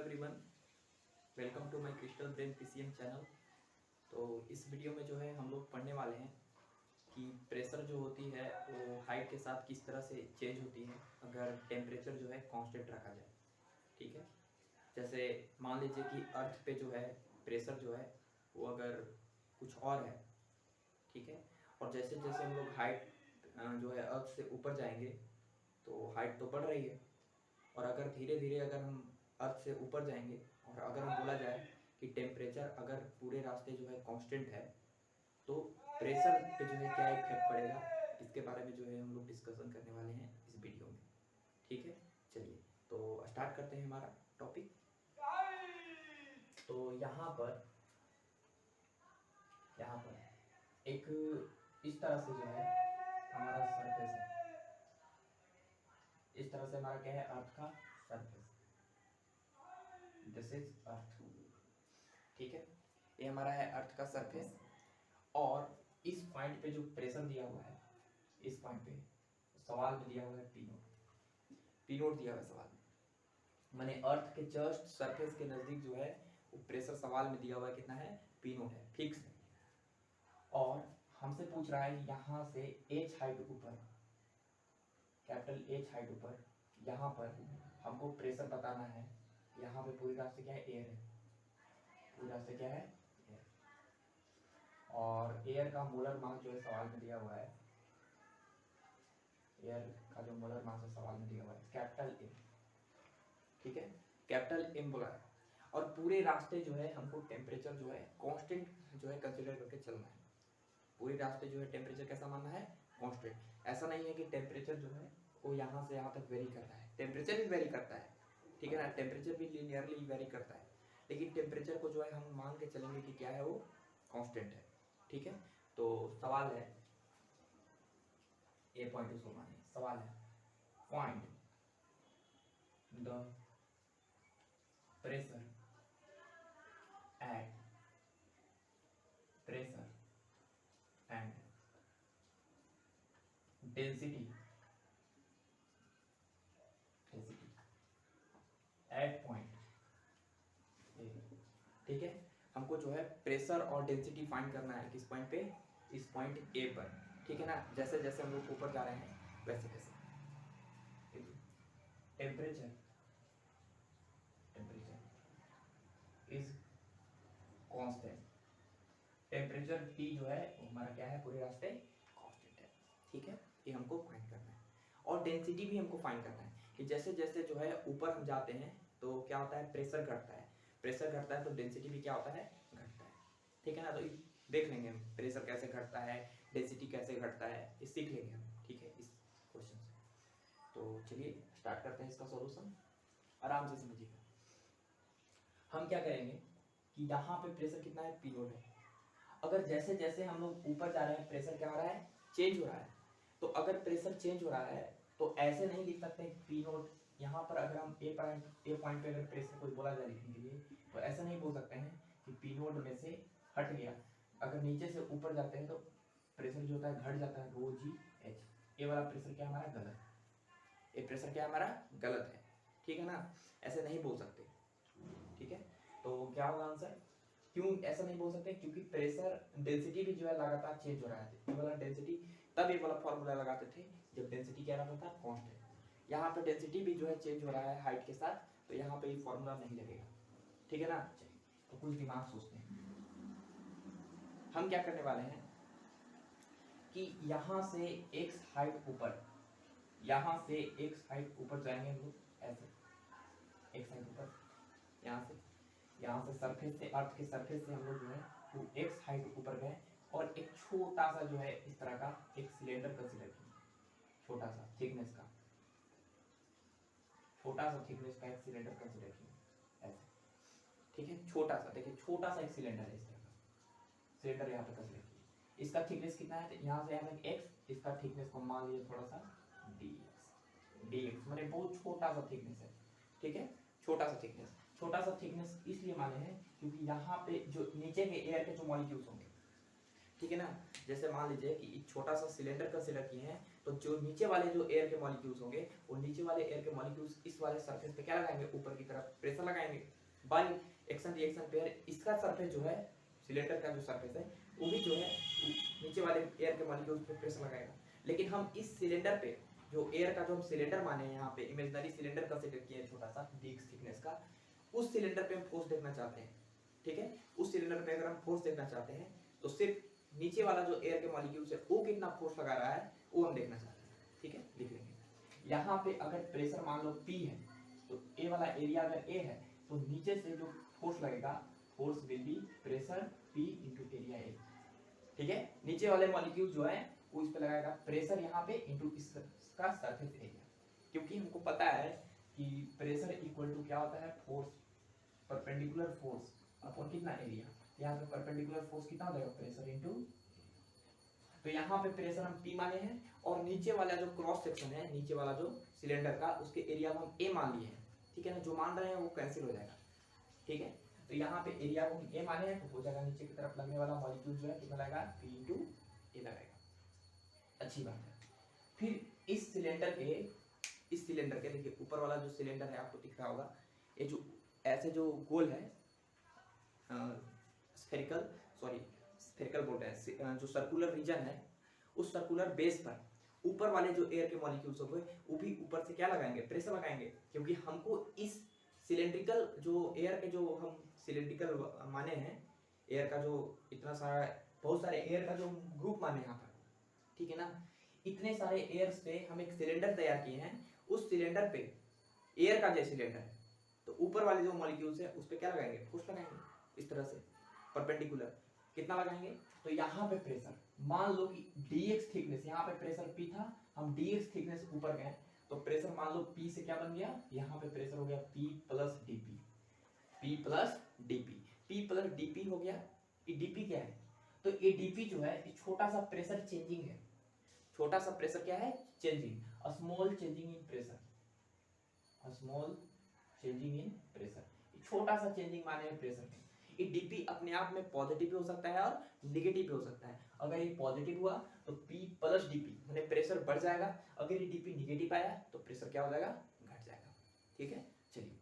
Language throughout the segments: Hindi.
Everyone, welcome to my crystal brain PCM channel. तो इस वीडियो में जो है हम लोग पढ़ने वाले हैं कि प्रेशर जो होती है वो हाइट के साथ किस तरह से चेंज होती है अगर टेम्परेचर जो है कांस्टेंट रखा जाए। ठीक है, जैसे मान लीजिए कि अर्थ पे जो है प्रेशर जो है वो अगर कुछ और है, ठीक है, और जैसे जैसे हम लोग हाइट जो है अर्थ से ऊपर जाएंगे तो हाइट तो बढ़ रही है, और अगर धीरे धीरे अगर हम अर्थ से ऊपर जाएंगे और अगर हम बोला जाए कि टेम्परेचर अगर पूरे रास्ते जो है कांस्टेंट है तो प्रेशर पे जो है क्या इफेक्ट पड़ेगा, इसके बारे में जो है हम लोग डिस्कशन करने वाले हैं इस वीडियो में। ठीक है, चलिए तो स्टार्ट करते हैं हमारा टॉपिक। तो यहाँ पर एक इस तरह से जो है हमारा सरफेस है, इस तरह से हमारा क्या है, अर्थ का सरफेस, दिस इज अर्थ। ठीक है, ये हमारा है अर्थ का सरफेस, और इस पॉइंट पे जो प्रेशर दिया हुआ है, इस पॉइंट पे सवाल में दिया हुआ है पी नोट दिया हुआ है सवाल में, माने अर्थ के जस्ट सरफेस के नजदीक जो है वो प्रेशर सवाल में दिया हुआ है, कितना है, पी नोट है, फिक्स है। और हमसे पूछ रहा है यहाँ से एच हाइट ऊपर, कैपिटल एच हाइट ऊपर, यहाँ पर हमको प्रेशर बताना है। यहाँ पे पूरी रास्ते क्या है, एयर है, पूरी रास्ते क्या है, एयर। और एयर का मोलर मास जो है सवाल में दिया हुआ है, एयर का जो मोलर मास है सवाल में दिया हुआ है कैपिटल एम। ठीक है, कैपिटल एम बोला है, और पूरे रास्ते जो है हमको टेम्परेचर जो है कांस्टेंट जो है कंसीडर करके चलना है। पूरे रास्ते जो है टेम्परेचर कैसा मानना है, कांस्टेंट। ऐसा नहीं है कि टेम्परेचर जो है वो यहाँ से यहाँ तक वेरी करता है, टेम्परेचर भी वेरी करता है, ठीक है ना, टेम्परेचर भी लीनियरली वेरी करता है, लेकिन टेम्परेचर को जो है हम मान के चलेंगे कि क्या है, वो कांस्टेंट है। ठीक है, तो सवाल है, ए पॉइंट उसको मानिए, सवाल है find the pressure at pressure and density at point A. ठीक है, हमको जो है प्रेशर और डेंसिटी फाइंड करना है किस पॉइंट पे, इस पॉइंट ए पर। ठीक है ना, जैसे जैसे हम लोग ऊपर जा रहे हैं वैसे वैसे temperature is constant, temperature T जो है वो हमारा क्या है, पूरे रास्ते कांस्टेंट है। ठीक है, ये हमको फाइंड करना है, और डेंसिटी भी हमको फाइंड करना है कि जैसे जैसे जो है ऊपर हम जाते हैं तो क्या होता है, प्रेशर घटता है, प्रेशर घटता है तो डेंसिटी भी क्या होता है, घटता है। ठीक है ना, तो देख लेंगे हम प्रेशर कैसे घटता है, डेंसिटी कैसे घटता है, ये सीख लेंगे हम। ठीक है, इस क्वेश्चन से। तो चलिए स्टार्ट करते हैं इसका सॉल्यूशन, आराम से समझिएगा। हम क्या करेंगे कि यहाँ पे प्रेशर कितना है, पी नोट है। अगर जैसे जैसे हम लोग ऊपर जा रहे हैं प्रेशर क्या हो रहा है, चेंज हो रहा है। तो अगर प्रेशर चेंज हो रहा है तो ऐसे नहीं लिख सकते पी नोट। यहाँ पर अगर हम ए पॉइंट पे अगर प्रेशर कोई बोला जाए लिखने के लिए तो ऐसा नहीं बोल सकते हैं कि पी नोट में से हट गया। अगर नीचे से ऊपर जाते हैं तो प्रेशर जो होता है घट जाता है, रो जी एच। ये वाला प्रेशर क्या हमारा गलत, ये प्रेशर क्या हमारा गलत है। ठीक है ना, ऐसे नहीं बोल सकते। ठीक है, तो क्या होगा आंसर, क्यों ऐसा नहीं बोल सकते, क्योंकि प्रेशर डेंसिटी भी जो है लगातार चेंज हो रहा है। ये वाला डेंसिटी, तब ये वाला फॉर्मूला लगाते थे जब डेंसिटी क्या रहता था, कांस्टेंट। यहाँ पे डेंसिटी भी जो है चेंज हो रहा है हाइट के साथ, तो यहाँ पे ये फॉर्मूला नहीं लगेगा। ठीक है ना, चलिए तो कुछ दिमाग सोचते हैं। हम क्या करने वाले हैं कि यहाँ से x हाइट ऊपर, यहाँ से x हाइट ऊपर जाएंगे हम लोग, ऐसे x हाइट ऊपर, यहाँ से सरफेस से, अर्थ के सरफेस से हम लोग जो है वो x हाइट ऊपर गए, और एक छोटा सा जो है इस तरह का एक सिलेंडर कंसीडर किया, छोटा सा थिकनेस का, एक सिलेंडर कंसीडर किया ऐसे। ठीक है, छोटा सा, देखिए छोटा सा एक सिलेंडर है, इस तरह का सिलेंडर यहाँ पे कंसीडर किया। इसका थिकनेस कितना है, यहाँ से यहाँ तक x, इसका थिकनेस को मान लीजिए थोड़ा सा dx माने बहुत छोटा सा थिकनेस है। ठीक है, छोटा सा थिकनेस इसलिए माने हैं क्योंकि यहाँ पे जो नीचे के एयर के जो मॉलिक्यूल्स होंगे, ठीक है ना, जैसे मान लीजिए कि एक छोटा सा सिलेंडर कंसीडर किए हैं तो जो नीचे वाले जो एयर के मॉलिक्यूल्स होंगे वो नीचे वाले एयर के मॉलिक्यूल्स इस वाले सरफेस पे क्या लगाएंगे, ऊपर की तरफ प्रेशर लगाएंगे बाय एक्शन रिएक्शन पेयर। इसका सरफेस जो है सिलेंडर का जो सरफेस है वो भी जो है नीचे वाले एयर के मॉलिक्यूल्स पे प्रेशर लगाएगा। लेकिन हम इस सिलेंडर पे जो एयर का जो हम सिलेंडर माने हैं, यहाँ पे इमेजिनरी सिलेंडर कंसीडर किया है छोटा सा डीएक्स थिकनेस का, उस सिलेंडर पे हम फोर्स देखना चाहते हैं। ठीक है, उस सिलेंडर पे अगर हम फोर्स देखना चाहते हैं तो सिर्फ नीचे वाला जो एयर के मॉलिक्यूल्स है वो कितना फोर्स लगा रहा है वो हम देखना चाहते हैं। ठीक है, लिख लेंगे। यहाँ पे अगर प्रेशर मान लो P है तो ए वाला एरिया अगर ए है तो नीचे से जो फोर्स लगेगा force will be pressure P into area A. ठीक है, नीचे वाले मॉलिक्यूल जो है वो इस पे लगाएगा प्रेशर यहाँ पे इंटू इसका सरफेस एरिया, क्योंकि हमको पता है कि प्रेशर इक्वल टू क्या होता है, फोर्स परपेंडिकुलर फोर्स अपॉन कितना एरिया। यहाँ पे परपेंडिकुलर फोर्स कितना हो जाएगा, प्रेशर इंटू। तो यहाँ पे प्रेशर हम P माने हैं और नीचे वाला जो क्रॉस सेक्शन है, नीचे वाला जो सिलेंडर का, उसके एरिया को हम A मान लिए हैं। ठीक है ना, जो मान रहे हैं वो कैंसिल हो जाएगा। ठीक है, तो यहाँ पे एरिया को हम A माने हैं तो हो जाएगा नीचे की तरफ लगने वाला मॉलिक्यूल जो है कितना लगेगा, P इंटू A लगेगा। अच्छी बात है। फिर इस सिलेंडर के देखिए ऊपर वाला जो सिलेंडर है आपको दिख रहा होगा, ये जो ऐसे जो गोल है स्फेरिकल बोल रहे हैं, जो सर्कुलर रीजन है उस सर्कुलर बेस पर ऊपर वाले जो एयर के मॉलिक्यूल्स होंगे वो भी ऊपर से क्या लगाएंगे, प्रेशर लगाएंगे। क्योंकि हमको इस सिलेंड्रिकल जो एयर के जो हम सिलेंड्रिकल माने हैं, एयर का जो इतना सारा बहुत सारे एयर का जो ग्रुप माने यहाँ पर, ठीक है ना, इतने सारे एयर से हम एक सिलेंडर तैयार किए हैं। उस सिलेंडर पे एयर का जो सिलेंडर है तो ऊपर वाले जो मॉलिक्यूल्स है उस पे क्या लगाएंगे, फोर्स लगाएंगे इस तरह से परपेंडिकुलर। कितना लगाएंगे, तो यहाँ पे प्रेशर मान लो कि dx थिकनेस, यहाँ पे प्रेशर P था, हम dx थिकनेस ऊपर गए तो प्रेशर मान लो P से क्या बन गया, यहाँ पे प्रेशर हो गया P plus dp, P plus dp, P plus dp हो गया। ये dp क्या है, तो ये dp जो है छोटा सा प्रेशर चेंजिंग है। छोटा सा प्रेशर क्या है, changing, a small changing in pressure, a small changing in pressure, छोटा सा चेंजिंग माने प्रेशर में। ये डीपी अपने आप में पॉजिटिव भी हो सकता है और निगेटिव भी हो सकता है। अगर ये पॉजिटिव हुआ तो P प्लस डीपी माने प्रेशर बढ़ जाएगा, अगर ये डीपी निगेटिव आया तो प्रेशर क्या हो जाएगा, घट जाएगा। ठीक है, चलिए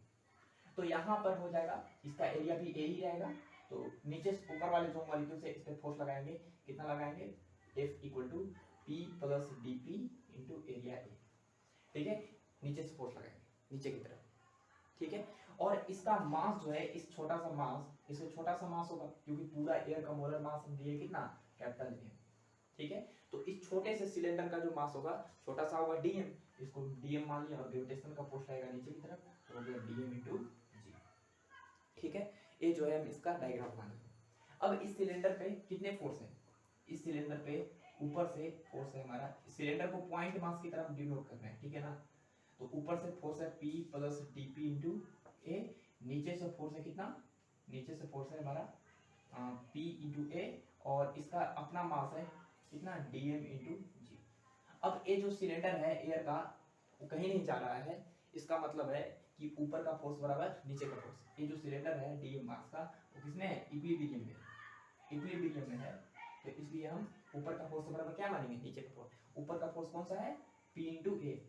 तो यहाँ पर हो जाएगा, इसका एरिया भी ए ही रहेगा। तो नीचे ऊपर वाले जो मॉलिक्यूल से इस पे फोर्स लगाएंगे, कितना लगाएंगे, F equal to P plus DP into area A. ठीक है, नीचे से फोर्स लगाएंगे नीचे की तरफ। ठीक है, और इसका मास जो है, इस छोटा सा मास, इससे छोटा सा मास होगा क्योंकि पूरा एयर का मोलर मास हम दिए कितना, कैपिटल M। ठीक है, तो इस छोटे से सिलेंडर का जो मास होगा छोटा सा होगा dm, इसको dm मान लिया और ग्रेविटेशन का फोर्स आएगा नीचे की तरफ तो हो गया dm इंटू g। ठीक है, ये जो है हम इसका डायग्राम बनाएंगे। अब इस सिलेंडर पे कितने फोर्स है, इस सिलेंडर पे ऊपर से फोर्स है हमारा, सिलेंडर को पॉइंट मास की तरफ डिनोट करना है। ठीक है ना, तो ऊपर से फोर्स है P प्लस dp इंटू ए, नीचे से फोर्स है कितना, नीचे से फोर्स है हमारा P इंटू ए और इसका अपना मास है कितना, dm इंटू जी। अब ये जो सिलेंडर है एयर का वो कहीं नहीं जा रहा है, इसका मतलब है कि ऊपर का फोर्स बराबर नीचे का फोर्स। ये जो सिलेंडर है dm मास का वो किसमें है, इक्विलिब्रियम में, इक्विलिब्रियम में है। तो इसलिए हम ऊपर का फोर्स बराबर क्या मानेंगे, नीचे का फोर्स। ऊपर का फोर्स कौन सा है, P इंटू ए,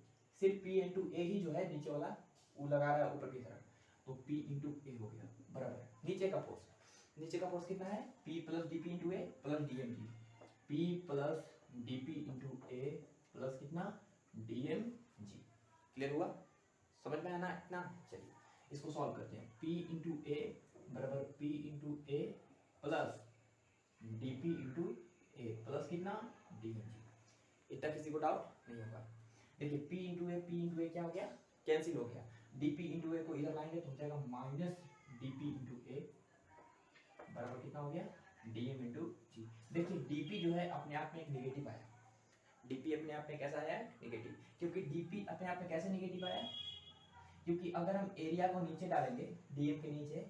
सिर्फ P इंटू ए ही जो है नीचे वाला वो लगा रहा है ऊपर की तरफ, तो P इंटू ए हो गया बराबर नीचे का फोर्स। नीचे का फोर्स कितना है, P plus D P into A plus D M G, P plus D P into A plus कितना, डी एम जी। क्लियर हुआ, समझ में आना इतना। चलिए इसको सॉल्व करते हैं। P इंटू ए बराबर P into A plus D P into A plus कितना, डी एम जी। इतना किसी को डाउट नहीं होगा। देखिए P इंटू ए क्या हो गया, कैंसिल हो गया। dp इंटू ए को इधर लाएंगे तो हो जाएगा माइनस dp इंटू ए बराबर कितना हो गया, dm इंटू जी। देखिए dp जो है अपने आप में एक नेगेटिव आया, dp अपने आप में कैसा आया, नेगेटिव। क्योंकि dp अपने आप में कैसे नेगेटिव आया, क्योंकि अगर हम एरिया को नीचे डालेंगे dm के नीचे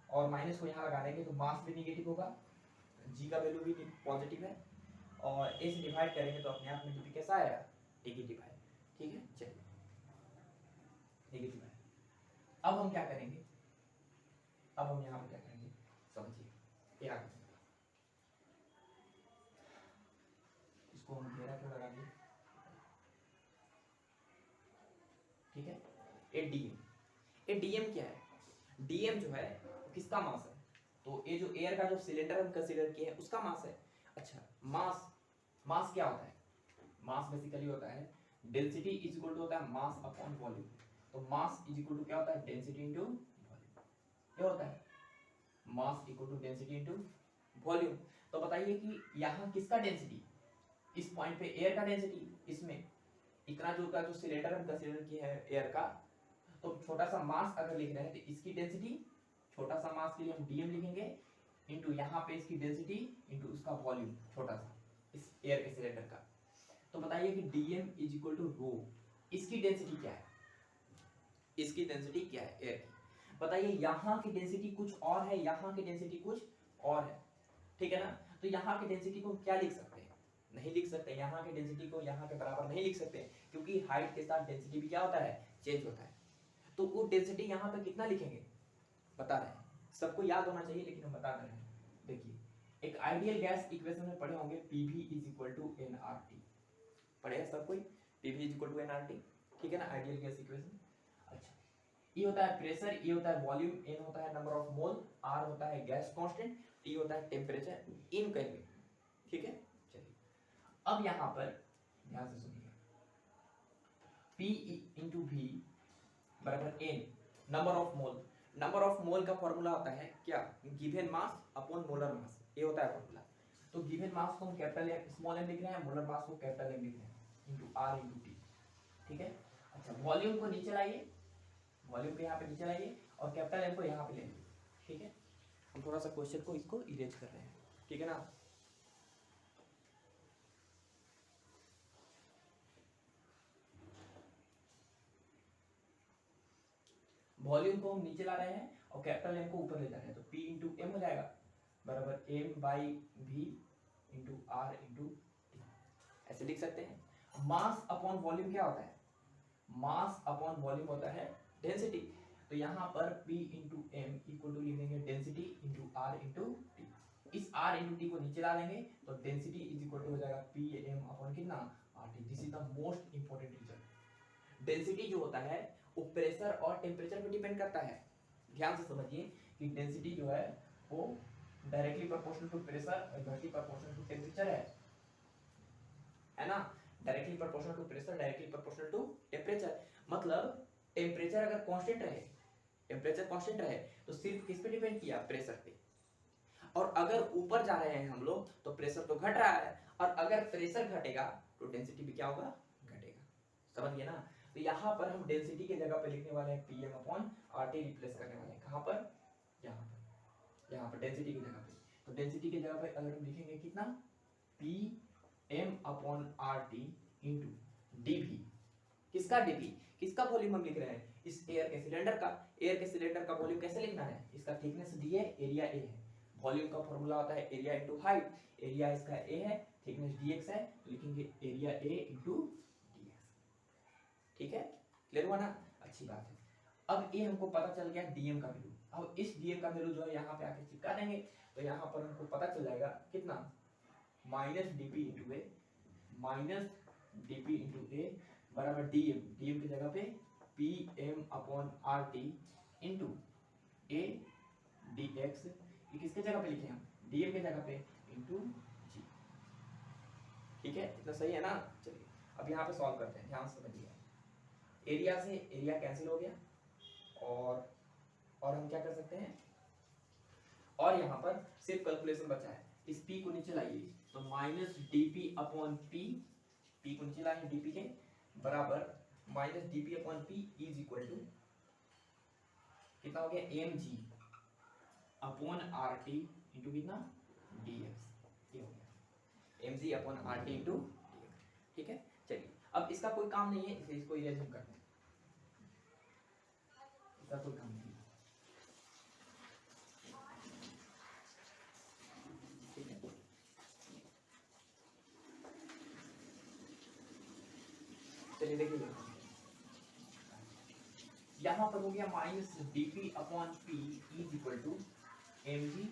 और माइनस को यहाँ लगा देंगे तो मास भी नेगेटिव होगा, g का वैल्यू भी पॉजिटिव है और a से डिवाइड करेंगे तो अपने आप में dp कैसा आया, नेगेटिव आया। ठीक है, चलिए नेगेटिव है। अब हम क्या करेंगे, अब हम यहाँ पे क्या करेंगे समझिए, ये आगे इसको हम घेरा क्यों लगा दिए, ए डीएम। ए डीएम क्या है? डीएम जो है किसका मास है? तो ये जो एयर का जो सिलेंडर हम कंसीडर किए हैं उसका मास है। अच्छा, मास क्या होता है? मास बेसिकली होता है डेंसिटी इज इक्वल टू होता है मास अपॉन वॉल्यूम। तो मास इज इक्वल टू क्या होता है? Density into volume. क्या होता है? Mass equal to density into volume. तो बताइए कि यहाँ किसका डेंसिटी? इस पॉइंट पे एयर का डेंसिटी, इसमें इतना जो का जो सिलेंडर हम कंसीडर किए हैं एयर का, तो छोटा सा मास अगर लिख रहे हैं तो इसकी डेंसिटी, छोटा सा मास के लिए हम डीएम लिखेंगे, इनटू यहाँ पे इसकी डेंसिटी इनटू उसका वॉल्यूम छोटा सा इस एयर के सिलेंडर का। तो बताइए कि डीएम इज इक्वल टू रो, इसकी डेंसिटी क्या है? इसकी डेंसिटी क्या है एयर की? बताइए, यहाँ की डेंसिटी कुछ और है, यहाँ की डेंसिटी कुछ और है, ठीक है ना? तो यहाँ की डेंसिटी को क्या लिख सकते हैं? नहीं लिख सकते। यहाँ की डेंसिटी को यहाँ के बराबर नहीं लिख सकते, क्योंकि हाइट के साथ डेंसिटी भी क्या होता है? चेंज होता है। तो वो डेंसिटी यहाँ पे कितना लिखेंगे? बता रहे हैं, सबको याद होना चाहिए लेकिन हम बता रहे हैं। देखिए, एक आइडियल गैस इक्वेशन में पढ़े होंगे PV is equal to nRT, पढ़े हैं सब कोई? PV is equal to nRT, ठीक है ना, आइडियल गैस इक्वेशन। अच्छा, E होता है प्रेशर, E होता है वॉल्यूम, N होता है नंबर ऑफ मोल, R होता है गैस कांस्टेंट, T होता है टेम्परेचर इन केल्विन, ठीक है। चलिए, अब यहाँ पर ध्यान से सुनिए, P इंटू V बराबर N number of mole. Number of mole का फॉर्मूला होता है क्या? Given mass upon molar mass, ये होता है फॉर्मूला। तो गिवन मास को हम कैपिटल स्मॉल m लिख रहे हैं, मोलर मास को कैपिटल M लिख रहे हैं, इनटू R इनटू T, ठीक है। अच्छा, वॉल्यूम को नीचे लाइए, वॉल्यूम को यहाँ पे नीचे लाइए और कैपिटल M को यहाँ पे ले लीजिए, ठीक है। हम थोड़ा सा क्वेश्चन को इसको इरेज कर रहे हैं, ठीक है ना। वॉल्यूम को हम नीचे ला रहे हैं और कैपिटल M को ऊपर ले जा रहे हैं, तो P इंटू M हो जाएगा बराबर M by V into R into T, ऐसे लिख सकते हैं। मास अपॉन वॉल्यूम क्या होता है? मास अपॉन वॉल्यूम होता है डेंसिटी। तो यहाँ पर P into M equal to लिख देंगे density into R into T। इस R इंटू T को नीचे ला देंगे तो डेंसिटी इज इक्वल टू हो जाएगा PM अपॉन कितना? RT। This is the most important result. Density जो होता है वो प्रेशर और टेम्परेचर पे डिपेंड करता है। ध्यान से समझिए कि डेंसिटी जो है वो डायरेक्टली प्रोपोर्शनल टू प्रेशर और इनवर्सली प्रोपोर्शनल टू टेम्परेचर है ना। Directly proportional to pressure, directly proportional to temperature. मतलब टेम्परेचर अगर कांस्टेंट रहे, टेम्परेचर कांस्टेंट रहे तो सिर्फ किस पे डिपेंड किया? प्रेशर पे। और अगर ऊपर जा रहे हैं हम लोग तो प्रेशर तो घट रहा है, और अगर प्रेशर घटेगा तो डेंसिटी भी क्या होगा? घटेगा। समझ गए ना। तो यहाँ पर हम डेंसिटी के जगह पे लिखने वाले हैं PM अपॉन RT, रिप्लेस करने वाले हैं। कहाँ पर? यहाँ पर डेंसिटी की जगह पे। तो डेंसिटी की जगह पे अगर हम लिखेंगे कितना? PM upon RT into DV। किसका DV? किसका वॉल्यूम हम लिख रहे हैं? इस एयर के सिलेंडर का। एयर के सिलेंडर का वॉल्यूम कैसे लिखना है? इसका थिकनेस D है, एरिया A है। वॉल्यूम का फॉर्मूला होता है एरिया इंटू हाइट। एरिया इसका A है, थिकनेस dx है, तो लिखेंगे एरिया A इंटू dx, ठीक है। क्लियर हुआ ना? अच्छी बात है। अब ये हमको पता चल गया डीएम का वैल्यू। अब इस डीएम का वैल्यू जो है यहाँ पे आके चिपका देंगे, तो यहाँ पर हमको पता चल जाएगा कितना? Minus DP into A, minus DP into A बराबर डीएम। डीएम की जगह पे P M upon R T into A D X. ये किसके जगह पे लिखे हम? डीएम के जगह पे इंटू जी, ठीक है। इतना सही है ना? चलिए अब यहाँ पे सॉल्व करते हैं, ध्यान से समझिए। एरिया से एरिया कैंसिल हो गया, और हम क्या कर सकते हैं, और यहाँ पर सिर्फ कैलकुलेशन बचा है। इस p को नीचे लाइए, तो minus DP upon P, p को नीचे लाइए dp के बराबर minus DP upon P is equal to कितना हो गया? mg अपॉन RT इंटू कितना? dx। ये हो गया mg upon RT into dx, ठीक है। चलिए अब इसका कोई काम नहीं है, इसलिए इसको इरेज हम करते हैं, इसका कोई काम नहीं है, ठीक है। चलिए देखिए, यहाँ पर हो गया minus DP upon P is equal to mg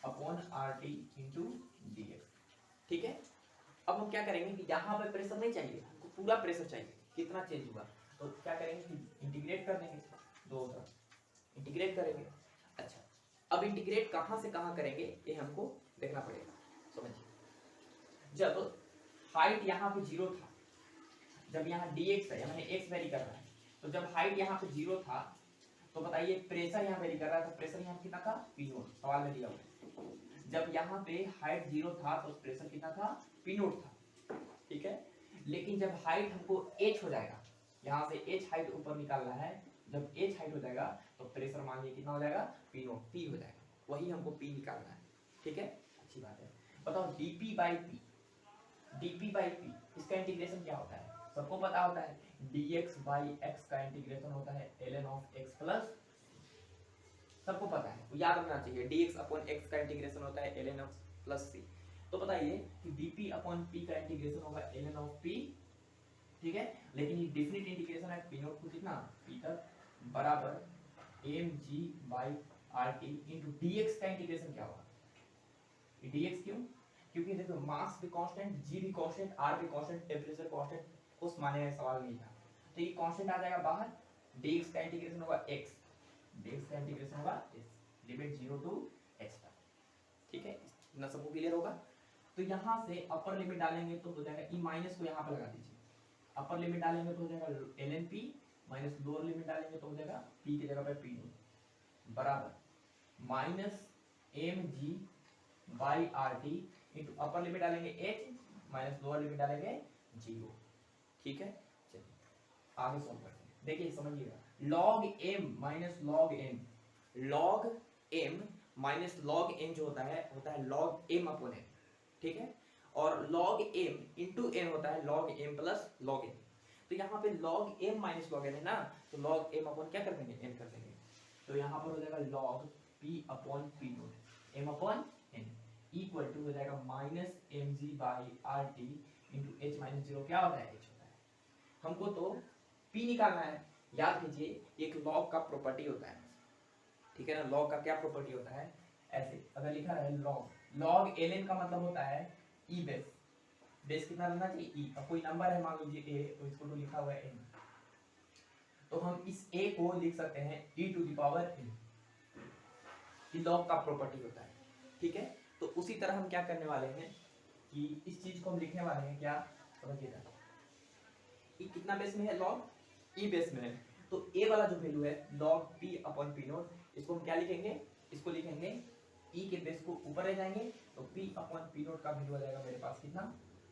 upon RT into dx, ठीक है। अब हम क्या करेंगे कि यहाँ पे प्रेशर नहीं चाहिए, हमको पूरा प्रेशर चाहिए। कितना चेंज हुआ? तो क्या करेंगे कि इंटीग्रेट कर देंगे, दो तरफ इंटीग्रेट करेंगे। अच्छा, अब इंटीग्रेट कहाँ से कहाँ करेंगे ये हमको देखना पड़ेगा। समझिए, जब हाइट यहाँ पे 0 था, जब यहाँ dx है, मैंने x वेरी कर रहा है, तो जब हाइट यहाँ पे 0 था तो बताइए प्रेशर यहाँ वेरी कर रहा है, तो प्रेशर यहाँ कितना था, P नोट, सवाल में दिया हुआ है। जब यहाँ पे हाइट 0 था तो प्रेशर कितना था, P नोट था, ठीक है। लेकिन जब हाइट हमको h हो जाएगा, यहाँ से h हाइट ऊपर निकालना है, जब h हाइट हो जाएगा तो प्रेशर मान लीजिए कितना हो जाएगा, P नोट, P हो जाएगा, वही हमको P निकालना है, ठीक है। अच्छी बात है। बताओ dp by p इसका इंटीग्रेशन क्या होता है, सबको पता होता है, dx by x का इंटीग्रेशन होता है ln of x प्लस, सबको पता है, याद रखना चाहिए, dx अपॉन x का इंटीग्रेशन होता है ln of प्लस c। तो बताइए कि dp अपॉन p का इंटीग्रेशन होगा ln of p, ठीक है। लेकिन ये डेफिनेट इंटीग्रेशन है p नॉट को कितना, p तक बराबर mg by rt into dx का इंटीग्रेशन क्या होगा, dx क्यों, क्योंकि देखो मास भी कांस्टेंट, g भी कांस्टेंट, r भी कांस्टेंट, टेंपरेचर कांस्टेंट, उस माने में सवाल नहीं था, तो ये कांस्टेंट आ जाएगा बाहर, dx का इंटीग्रेशन होगा x, dx का इंटीग्रेशन होगा x, लिमिट 0 टू x तक, ठीक है। इतना सबको क्लियर होगा। तो यहाँ से अपर लिमिट डालेंगे तो हो जाएगा, ई माइनस को यहाँ पे लगा दीजिए, अपर लिमिट डालेंगे तो हो जाएगा ln p minus lower limit डालेंगे तो हो जाएगा p की जगह पे p नोट बराबर minus mg by rt into upper limit डालेंगे h माइनस लोअर लिमिट डालेंगे 0, ठीक है। चलिए आगे सॉल्व करते हैं, देखिए समझिएगा, log m minus log n, log m minus log n जो होता है log m अपॉन n, ठीक है। और log m इंटू n होता है log m plus log n। तो यहाँ पे log m minus log n है ना, तो log m अपॉन क्या कर देंगे, n कर देंगे, तो यहाँ पर हो जाएगा log p upon p naught m upon n equal to हो जाएगा minus mg by rt into h minus 0 क्या होता है, h होता है। हमको तो p निकालना है, याद कीजिए एक log का प्रॉपर्टी होता है, ठीक है ना, log का क्या प्रॉपर्टी होता है, ऐसे अगर लिखा है log ln का मतलब होता है e बेस, बेस कितना रहना चाहिए e, अब कोई नंबर है मान लीजिए a, तो इसको तो लिखा हुआ है n, तो हम इस a को लिख सकते हैं e to the power n, ये log का प्रॉपर्टी होता है, ठीक है। तो उसी तरह हम क्या करने वाले हैं कि इस चीज को हम लिखने वाले हैं, क्या समझिएगा, ये कितना बेस में है, log e बेस में है, तो a वाला जो वैल्यू है log p upon p note, इसको हम क्या लिखेंगे, इसको लिखेंगे e के बेस को ऊपर ले जाएंगे तो p अपॉन p नोट का वैल्यू आ जाएगा मेरे पास कितना,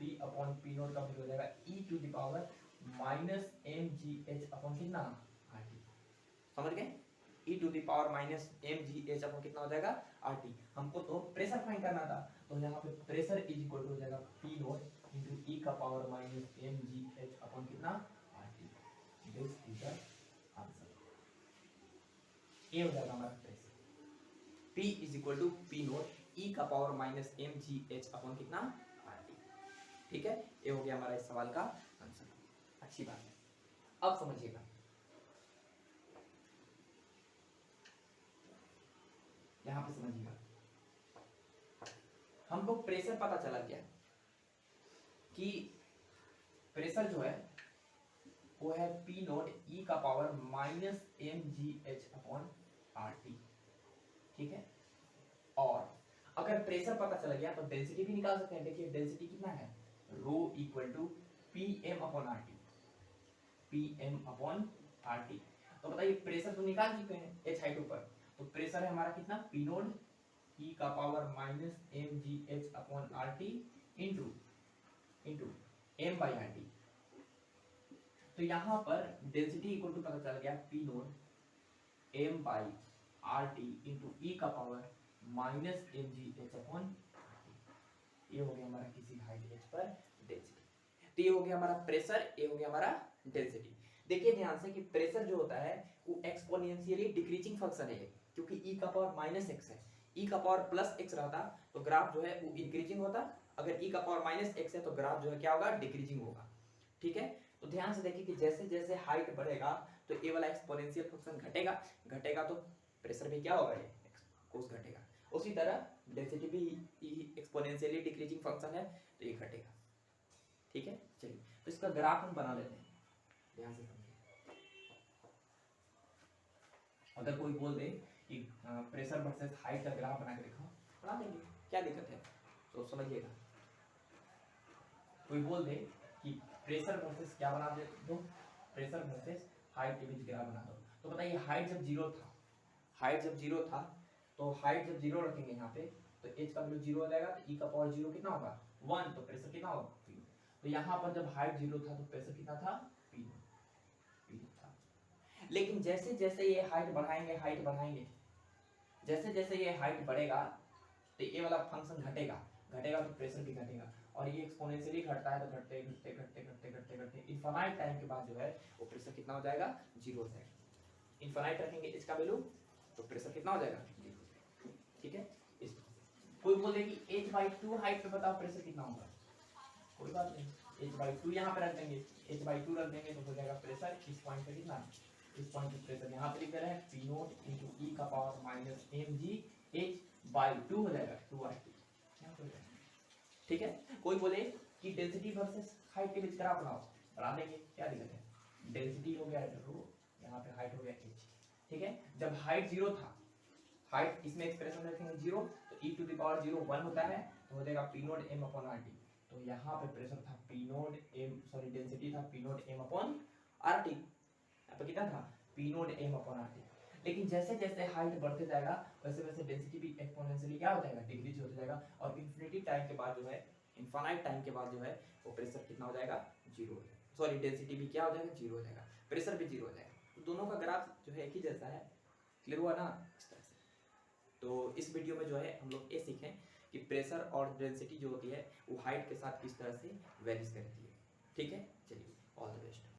p अपॉन p नोट का वैल्यू आ जाएगा e to the power minus mgh upon कितना rt, समझ गए, e to the power minus mgh upon कितना हो जाएगा rt। हमको तो प्रेशर फाइंड करना था, तो यहाँ पे प्रेशर इज इक्वल टू हो जाएगा p नोट इनटू e का पावर माइनस mgh अपॉन कितना rt, this is the answer, ये हो जाएगा हमारा pressure, p is equal to p naught e का पावर माइनस mgh अपॉन कितना rt, ठीक है। ये हो गया हमारा इस सवाल का आंसर, अच्छी बात है। अब समझिएगा, यहाँ पे समझिएगा, हमको प्रेशर पता चला गया कि प्रेशर जो है वो है P नोट E का power minus mgh upon RT, ठीक है। और अगर प्रेशर पता चला गया तो डेंसिटी भी निकाल सकते हैं, देखिए डेंसिटी कितना है, rho equal to pm upon RT, pm upon RT। तो बताइए प्रेशर तो निकाल चुके हैं h हाइट ऊपर, तो प्रेशर है हमारा कितना, P नोट E का power minus mgh upon RT into into m by RT। तो यहाँ पर डेंसिटी इक्वल टू पता चल गया P naught m by RT into E का power minus mgh upon RT। ये हो गया हमारा किसी हाइट h पर डेंसिटी, तो ये हो गया हमारा प्रेशर, ये हो गया हमारा डेंसिटी। देखिए ध्यान से कि प्रेशर जो होता है वो एक्सपोनेंशियली डिक्रीजिंग फंक्शन है, क्योंकि e का पावर माइनस x है, e का पावर प्लस x रहता तो ग्राफ जो है वो इंक्रीजिंग होता, अगर e का पावर माइनस x है तो ग्राफ जो है क्या होगा, डिक्रीजिंग होगा, ठीक है। तो ध्यान से देखिए कि जैसे जैसे हाइट बढ़ेगा तो ये वाला एक्सपोनेंशियल फंक्शन घटेगा, घटेगा तो प्रेशर भी क्या होगा, ये कोस घटेगा, उसी तरह डेंसिटी भी एक्सपोनेंशियली डिक्रीजिंग फंक्शन है तो ये घटेगा, ठीक है। चलिए तो इसका ग्राफ हम बना लेते हैं, ध्यान से समझिए। अगर कोई बोल दे कि प्रेशर वर्सेस हाइट का ग्राफ बना के दिखाओ, बना देंगे, क्या दिक्कत है, तो समझिएगा। कोई बोल दे कि प्रेशर वर्सेस क्या बना दे दो, प्रेशर वर्सेस हाइट के बीच ग्राफ बना दो, तो बताइए हाइट जब जीरो था, हाइट जब जीरो था तो हाइट जब जीरो रखेंगे यहाँ पे तो एच का वैल्यू जीरो हो जाएगा, तो ई का पावर जीरो कितना होगा 1, तो प्रेशर कितना होगा P। तो यहाँ पर जब हाइट जीरो था तो प्रेशर कितना था P था। लेकिन जैसे जैसे ये हाइट बढ़ाएंगे, हाइट बढ़ाएंगे, जैसे जैसे ये हाइट बढ़ेगा तो ये वाला फंक्शन घटेगा, घटेगा तो प्रेशर भी घटेगा, और ये एक्सपोनेंशियली घटता है तो घटते घटते घटते घटते घटते घटते इनफाइनाइट टाइम के बाद जो है वो प्रेशर कितना हो जाएगा जीरो हो जाएगा। इनफाइनाइट रखेंगे इसका वैल्यू तो प्रेशर कितना हो जाएगा जीरो हो जाएगा। ठीक है, इस कोई बोले कि h/2 हाइट पे बताओ प्रेशर कितना होगा, कोई बात नहीं, h/2 यहाँ पे रख देंगे, h/2 रख देंगे तो हो जाएगा प्रेशर इस पॉइंट पे कितना, इस पॉइंट पे प्रेशर यहाँ पे लिख दे रहे हैं P0 into e का पावर माइनस mg h/2 हो जाएगा 2RT। ठीक है, कोई बोले कि डेंसिटी वर्सेस हाइट के बीच ग्राफ बनाओ, बना देंगे, क्या दिक्कत है, डेंसिटी हो गया रो, यहाँ पे हाइट हो गया h। ठीक है, जब हाइट जीरो था, हाइट इसमें एक्सप्रेशन रखेंगे जीरो तो e टू द पावर 0 1 होता है तो हो जाएगा P0 m/RT। तो यहाँ पे प्रेशर था P0 m, सॉरी डेंसिटी था P0 m/RT, यहाँ पे कितना था P0 m/RT। लेकिन जैसे जैसे हाइट बढ़ते जाएगा वैसे वैसे डेंसिटी भी एक्सपोनेंशियली क्या हो जाएगा डिक्रीज होता जाएगा, और इन्फिनिटी टाइम के बाद जो है, इनफाइनाइट टाइम के बाद जो है वो प्रेशर कितना हो जाएगा जीरो हो जाएगा, सॉरी डेंसिटी भी क्या हो जाएगा जीरो हो जाएगा, प्रेशर भी जीरो हो जाएगा। तो दोनों का ग्राफ जो है एक ही जैसा है, क्लियर हुआ ना इस तरह से। तो इस वीडियो में जो है हम लोग ये सीखें कि प्रेशर और डेंसिटी जो होती है वो हाइट के साथ किस तरह से वेरीज करती है। ठीक है, चलिए ऑल द बेस्ट।